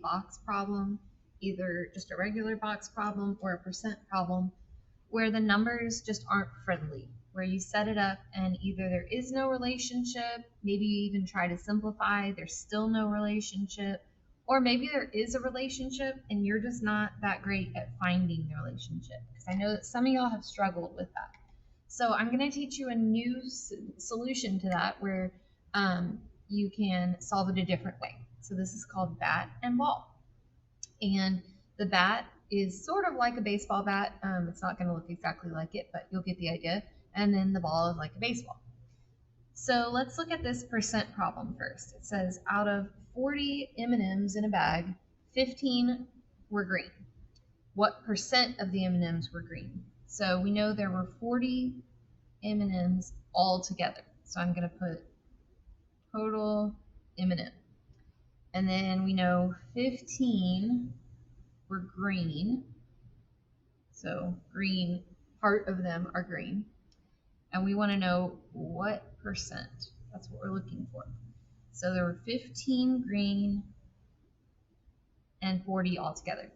box problem, either just a regular box problem or a percent problem, where the numbers just aren't friendly, where you set it up and either there is no relationship, maybe you even try to simplify, there's still no relationship, or maybe there is a relationship and you're just not that great at finding the relationship. Because I know that some of y'all have struggled with that. So I'm going to teach you a new solution to that where you can solve it a different way. So this is called bat and ball. And the bat is sort of like a baseball bat. It's not going to look exactly like it, but you'll get the idea. And then the ball is like a baseball. So let's look at this percent problem first. It says out of 40 M&Ms in a bag, 15 were green. What percent of the M&Ms were green? So we know there were 40 M&Ms all together. So I'm going to put total M&M. And then we know 15 were green. So green, part of them are green. And we want to know what percent. That's what we're looking for. So there were 15 green and 40 altogether.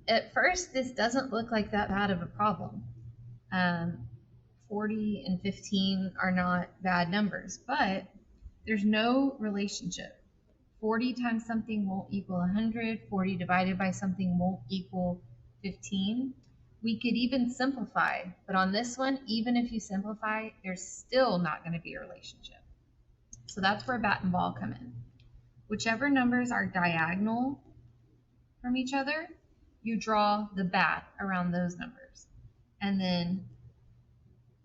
At first, this doesn't look like that bad of a problem. 40 and 15 are not bad numbers, but there's no relationship. 40 times something won't equal 100. 40 divided by something won't equal 15. We could even simplify, but on this one, even if you simplify, there's still not going to be a relationship. So that's where bat and ball come in. Whichever numbers are diagonal from each other, you draw the bat around those numbers. And then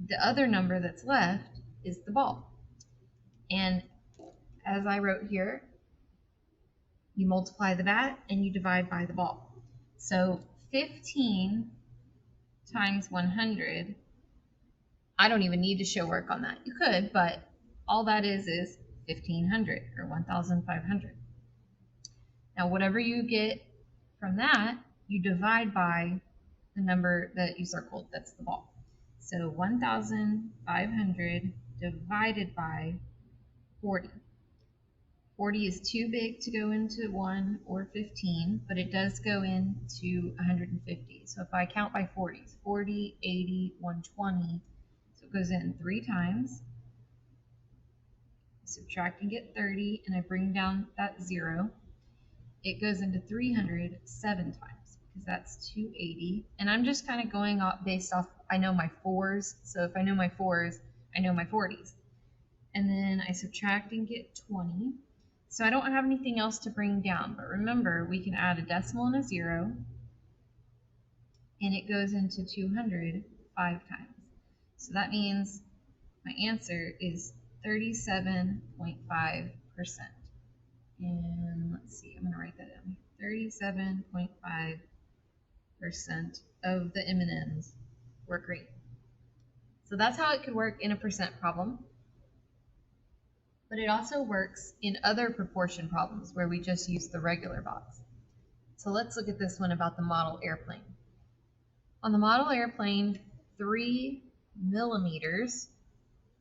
the other number that's left is the ball. And as I wrote here, you multiply the bat and you divide by the ball. So 15 times 100, I don't even need to show work on that. You could, but all that is 1,500 or 1,500. Now, whatever you get from that, you divide by the number that you circled, that's the ball. So 1,500 divided by 40. 40 is too big to go into 1 or 15, but it does go into 150. So if I count by 40s, 40, 80, 120, so it goes in 3 times. Subtract and get 30, and I bring down that 0. It goes into 300 7 times, because that's 280. And I'm just kind of going off based off, I know my 4s, so if I know my 4s, I know my 40s. And then I subtract and get 20. So I don't have anything else to bring down, but remember, we can add a decimal and a 0, and it goes into 200 5 times. So that means my answer is 37.5%. And let's see, I'm going to write that down. 37.5% of the M&Ms were green. So that's how it could work in a percent problem. But it also works in other proportion problems where we just use the regular box. So let's look at this one about the model airplane. On the model airplane, 3 millimeters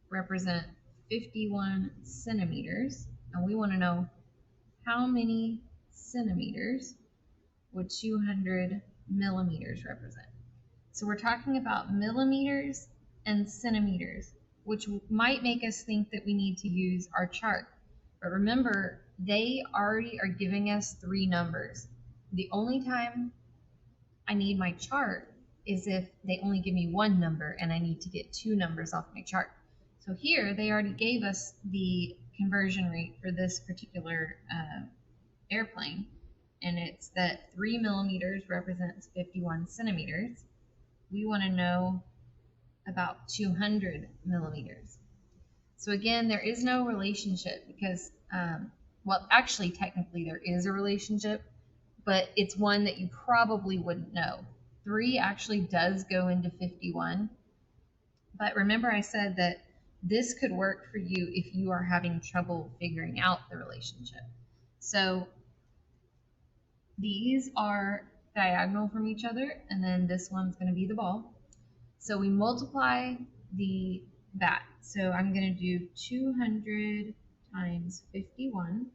represent 51 centimeters, and we want to know how many centimeters would 200 millimeters represent. So we're talking about millimeters and centimeters, which might make us think that we need to use our chart. But remember, they already are giving us 3 numbers. The only time I need my chart is if they only give me 1 number and I need to get 2 numbers off my chart. So here, they already gave us the conversion rate for this particular airplane, and it's that 3 millimeters represents 51 centimeters. We want to know about 200 millimeters. So again, there is no relationship because, well, actually, technically there is a relationship, but it's one that you probably wouldn't know. 3 actually does go into 51, but remember I said that this could work for you if you are having trouble figuring out the relationship. So these are diagonal from each other, and then this one's going to be the ball. So we multiply the bat. So I'm going to do 200 times 51.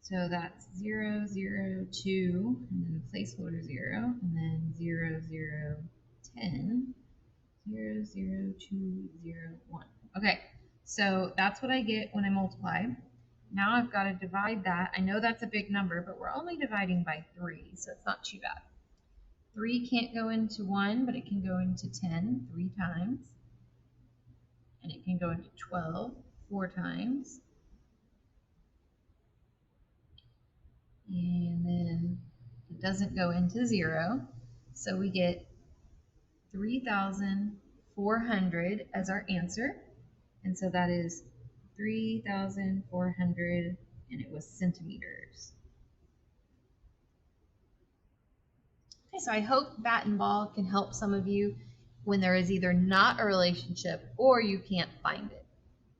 So that's 0, 0, 2, and then placeholder 0, and then 0, 0, 10, 0, 0, 2, 0, 1. Okay, so that's what I get when I multiply. Now I've got to divide that. I know that's a big number, but we're only dividing by 3, so it's not too bad. 3 can't go into 1, but it can go into 10 3 times. And it can go into 12 4 times. And then it doesn't go into 0. So we get 3,400 as our answer. And so that is 3,400, and it was centimeters. Okay, so I hope bat and ball can help some of you when there is either not a relationship or you can't find it.